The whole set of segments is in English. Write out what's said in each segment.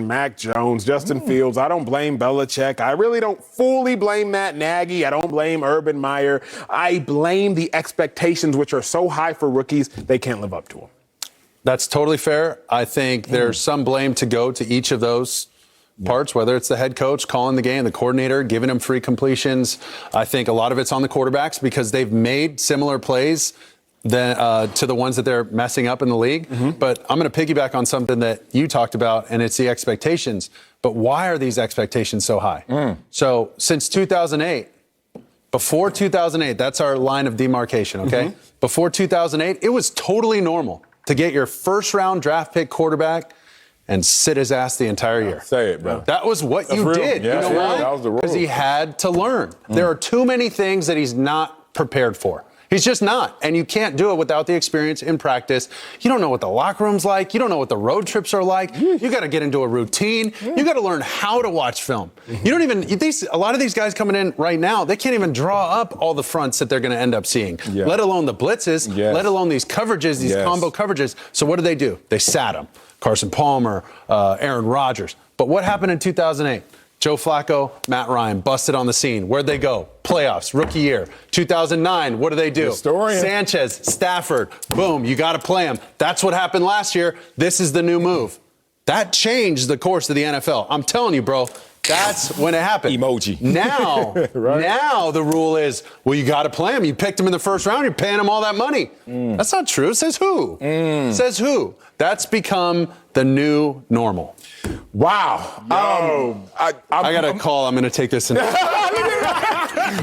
blame Mac Jones, Justin Fields. I don't blame Belichick. I really don't fully blame Matt Nagy. I don't blame Urban Meyer. I blame the expectations, which are so high for rookies, they can't live up to them. That's totally fair. I think there's some blame to go to each of those parts, whether it's the head coach calling the game, the coordinator giving them free completions. I think a lot of it's on the quarterbacks because they've made similar plays to the ones that they're messing up in the league. But I'm going to piggyback on something that you talked about, and it's the expectations. But why are these expectations so high? So since 2008, before 2008, that's our line of demarcation, okay? Before 2008, it was totally normal to get your first-round draft pick quarterback and sit his ass the entire year. Say it, bro. That was what you did. Yeah, you know why? That was the rule. Because he had to learn. There are too many things that he's not prepared for. He's just not. And you can't do it without the experience in practice. You don't know what the locker room's like. You don't know what the road trips are like. You got to get into a routine. You got to learn how to watch film. You don't even, a lot of these guys coming in right now, they can't even draw up all the fronts that they're going to end up seeing, let alone the blitzes, let alone these coverages, these combo coverages. So what do? They sat them. Carson Palmer, Aaron Rodgers. But what happened in 2008? Joe Flacco, Matt Ryan busted on the scene. Where'd they go? Playoffs, rookie year. 2009, what do? Sanchez, Stafford, boom, you got to play them. That's what happened last year. This is the new move. That changed the course of the NFL. I'm telling you, bro, that's when it happened. Emoji. Now, now the rule is, well, you got to play them. You picked them in the first round. You're paying them all that money. That's not true. Says who? Says who? That's become the new normal. Wow. I got a call. I'm going to take this.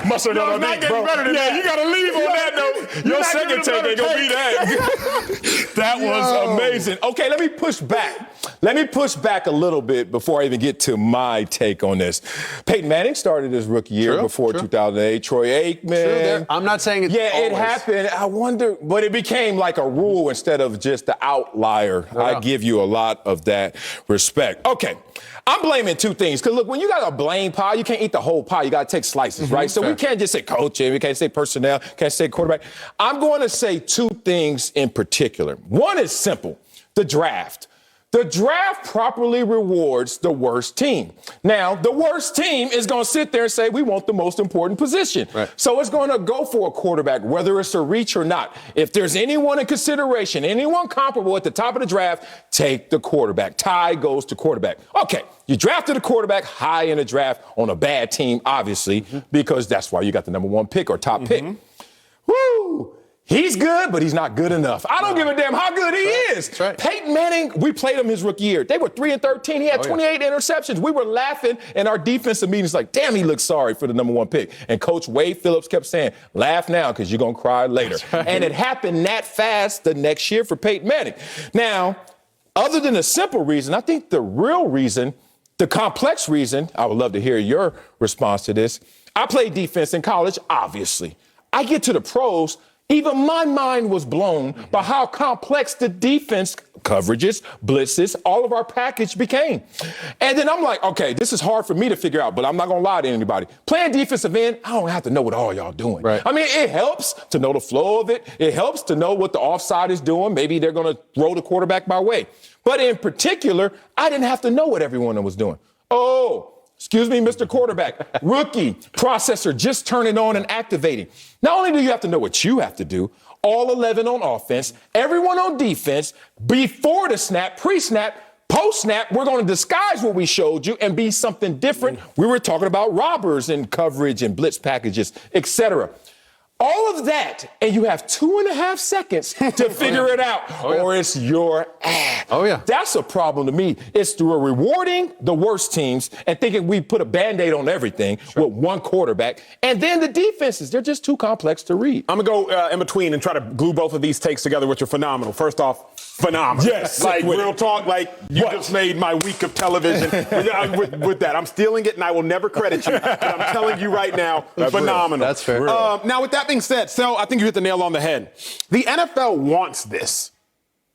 Mustard on deep, bro. Yeah, you got to leave on that note. Your second take ain't going to be that. That was amazing. Okay, let me push back. Let me push back a little bit before I even get to my take on this. Peyton Manning started his rookie year before 2008. Troy Aikman. I'm not saying it's it happened. I wonder, but it became like a rule instead of just the outlier. I give you a lot of that respect. Okay. I'm blaming two things. Because, look, when you got a blame pie, you can't eat the whole pie. You got to take slices, right? So we can't just say coaching. We can't say personnel. Can't say quarterback. I'm going to say two things in particular. One is simple. The draft. The draft properly rewards the worst team. Now, the worst team is going to sit there and say, we want the most important position. So it's going to go for a quarterback, whether it's a reach or not. If there's anyone in consideration, anyone comparable at the top of the draft, take the quarterback. Tie goes to quarterback. Okay, you drafted a quarterback high in the draft on a bad team, obviously, because that's why you got the number one pick or top pick. Woo! He's good, but he's not good enough. I don't give a damn how good he is. Peyton Manning, we played him his rookie year. They were 3-13. He had 28 interceptions. We were laughing in our defensive meetings like, damn, he looks sorry for the number one pick. And Coach Wade Phillips kept saying, laugh now because you're going to cry later. And it happened that fast the next year for Peyton Manning. Now, other than the simple reason, I think the real reason, the complex reason, I would love to hear your response to this. I played defense in college, obviously. I get to the pros. Even my mind was blown by how complex the defense coverages, blitzes, all of our package became. And then I'm like, okay, this is hard for me to figure out, but I'm not going to lie to anybody. Playing defensive end, I don't have to know what all y'all doing. I mean, it helps to know the flow of it. It helps to know what the offside is doing. Maybe they're going to throw the quarterback my way. But in particular, I didn't have to know what everyone was doing. Excuse me, Mr. Quarterback, rookie, processor, just turning on and activating. Not only do you have to know what you have to do, all 11 on offense, everyone on defense, before the snap, pre-snap, post-snap, we're going to disguise what we showed you and be something different. We were talking about robbers and coverage and blitz packages, etc. All of that, and you have 2.5 seconds to figure it out, or it's your ass. That's a problem to me. It's through rewarding the worst teams and thinking we put a Band-Aid on everything with one quarterback. And then the defenses, they're just too complex to read. I'm going to go in between and try to glue both of these takes together, which are phenomenal. First off, phenomenal. Yes. Like, real talk, like, you just made my week of television with that. I'm stealing it, and I will never credit you. But I'm telling you right now, phenomenal. That's fair. Now, with that being said, so I think you hit the nail on the head. The NFL wants this.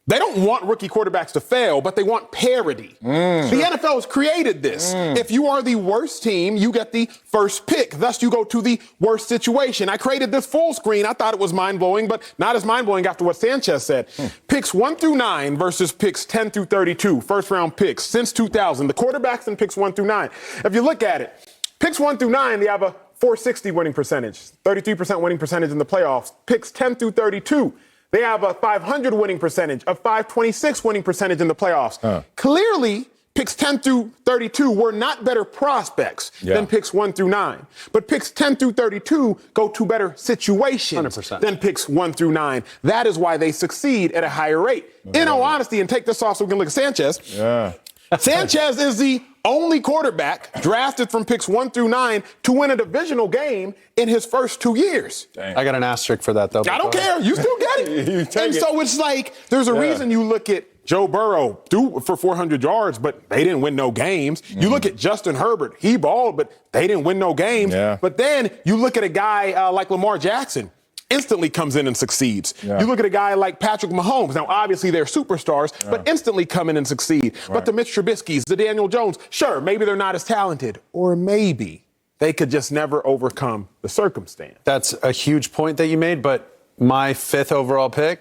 They don't want rookie quarterbacks to fail, but they want parity. The NFL has created this. If you are the worst team, you get the first pick. Thus, you go to the worst situation. I created this full screen. I thought it was mind-blowing, but not as mind-blowing after what Sanchez said. Picks 1 through 9 versus picks 10 through 32, first-round picks since 2000. The quarterbacks in picks 1 through 9. If you look at it, picks 1 through 9, they have a 460 winning percentage, 33% winning percentage in the playoffs. Picks 10 through 32. They have a 500 winning percentage, a 526 winning percentage in the playoffs. Clearly, picks 10 through 32 were not better prospects than picks 1 through 9. But picks 10 through 32 go to better situations 100%. than picks 1 through 9. That is why they succeed at a higher rate. In all honesty, and take this off so we can look at Sanchez. Sanchez is the only quarterback drafted from picks 1 through 9 to win a divisional game in his first 2 years. I got an asterisk for that, though. I don't care. You still get it. And so it's like there's a reason you look at Joe Burrow threw for 400 yards, but they didn't win no games. You look at Justin Herbert. He balled, but they didn't win no games. But then you look at a guy like Lamar Jackson. Instantly comes in and succeeds. You look at a guy like Patrick Mahomes. Now, obviously, they're superstars, but instantly come in and succeed. But the Mitch Trubisky's, the Daniel Jones, sure, maybe they're not as talented. Or maybe they could just never overcome the circumstance. That's a huge point that you made, but my 5th overall pick,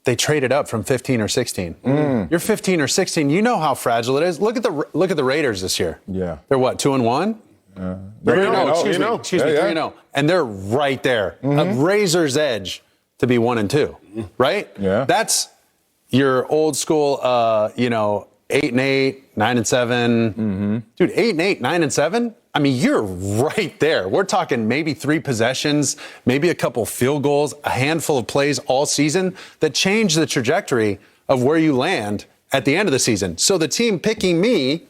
they traded up from 15 or 16. You're 15 or 16. You know how fragile it is. Look at the Raiders this year. They're what, 2-1? 3-0. Excuse me, 3-0. And they're right there. A razor's edge to be 1-2, right? That's your old school, 8-8, 9-7. Dude, 8-8, 9-7? I mean, you're right there. We're talking maybe 3 possessions, maybe a couple field goals, a handful of plays all season that change the trajectory of where you land at the end of the season. So the team picking me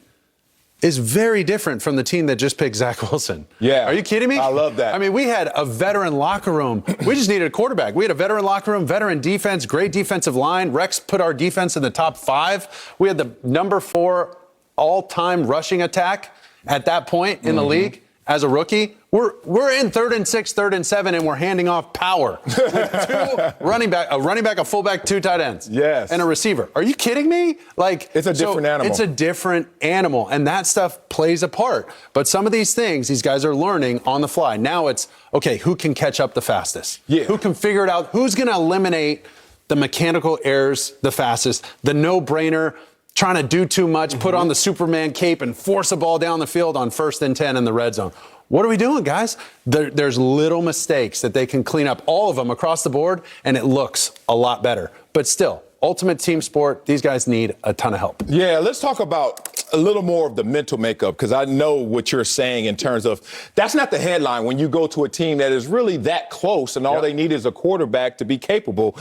is very different from the team that just picked Zach Wilson. Are you kidding me? I love that. I mean, we had a veteran locker room. We just needed a quarterback. We had a veteran locker room, veteran defense, great defensive line. Rex put our defense in the top 5. We had the number 4 all-time rushing attack at that point in the league as a rookie. We're in 3rd and 6, 3rd and 7, and we're handing off power with 2 running back, a fullback, 2 tight ends, and a receiver. Are you kidding me? Like, it's a different animal. It's a different animal, and that stuff plays a part. But some of these things, these guys are learning on the fly. Now it's okay. Who can catch up the fastest? Who can figure it out? Who's going to eliminate the mechanical errors the fastest? The no-brainer. Trying to do too much, put on the Superman cape and force a ball down the field on 1st and 10 in the red zone. What are we doing, guys? There's little mistakes that they can clean up, all of them across the board, and it looks a lot better. But still, ultimate team sport, these guys need a ton of help. Let's talk about a little more of the mental makeup, because I know what you're saying in terms of that's not the headline when you go to a team that is really that close and all they need is a quarterback to be capable.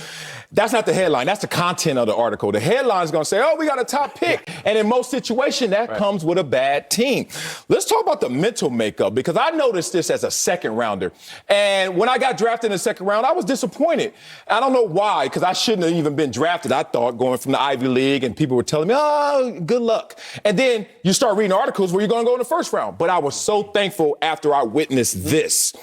That's not the headline. That's the content of the article. The headline is going to say, oh, we got a top pick. And in most situations, that comes with a bad team. Let's talk about the mental makeup, because I noticed this as a second rounder. And when I got drafted in the second round, I was disappointed. I don't know why, because I shouldn't have even been drafted, I thought, going from the Ivy League, and people were telling me, oh, good luck. And then you start reading articles where you're going to go in the first round. But I was so thankful after I witnessed this.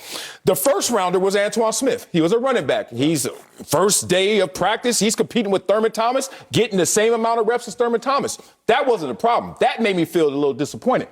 The first rounder was Antoine Smith. He was a running back. He's first day of practice. He's competing with Thurman Thomas, getting the same amount of reps as Thurman Thomas. That wasn't a problem. That made me feel a little disappointed.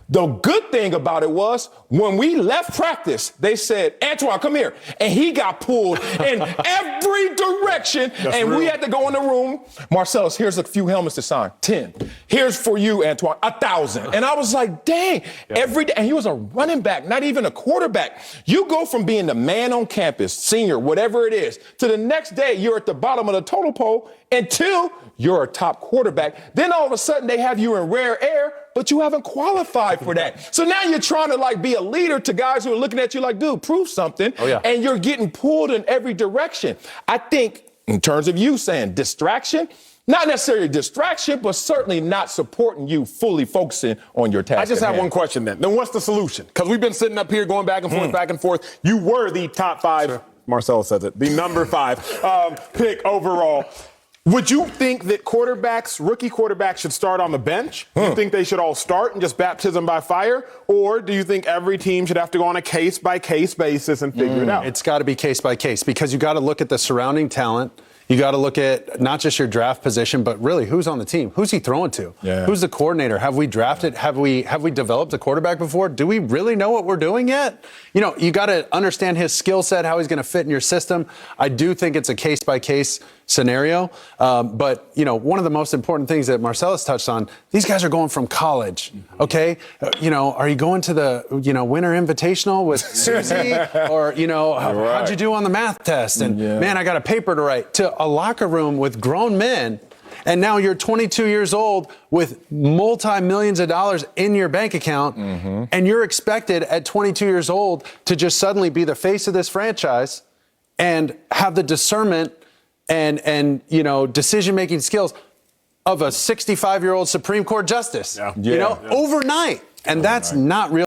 The good thing about it was when we left practice, they said, Antoine, come here. And he got pulled in every direction. We had to go in the room. Marcellus, here's a few helmets to sign. 10. Here's for you, Antoine, 1,000. And I was like, dang, every day. And he was a running back, not even a quarterback. You go from being the man on campus, senior, whatever it is, to the next day you're at the bottom of the total poll until you're a top quarterback. Then all of a sudden they have you in rare air, but you haven't qualified for that. So now you're trying to be a leader to guys who are looking at you like, dude, prove something. And you're getting pulled in every direction. I think in terms of you saying distraction, not necessarily distraction, but certainly not supporting you fully focusing on your task. I just have one question then. Then what's the solution? Because we've been sitting up here going back and forth. You were the top 5. Marcelo says it. The number 5 pick overall. Would you think that rookie quarterbacks should start on the bench? Do you think they should all start and just baptism by fire? Or do you think every team should have to go on a case-by-case basis and figure it out? It's got to be case by case, because you got to look at the surrounding talent You got to look at not just your draft position, but really who's on the team. Who's he throwing to? Yeah. Who's the coordinator? Have we drafted? Have we developed a quarterback before? Do we really know what we're doing yet? You know, you got to understand his skill set, how he's going to fit in your system. I do think it's a case-by-case scenario. But, you know, one of the most important things that Marcellus touched on, these guys are going from college, okay? You know, are you going to the, you know, Winter Invitational with Susie? Or, you know, how'd you do on the math test? And, man, I got a paper to write. To a locker room with grown men, and now you're 22 years old with multi-millions of dollars in your bank account, and you're expected at 22 years old to just suddenly be the face of this franchise and have the discernment and you know, decision-making skills of a 65-year-old Supreme Court justice, you know, overnight. And that's not real.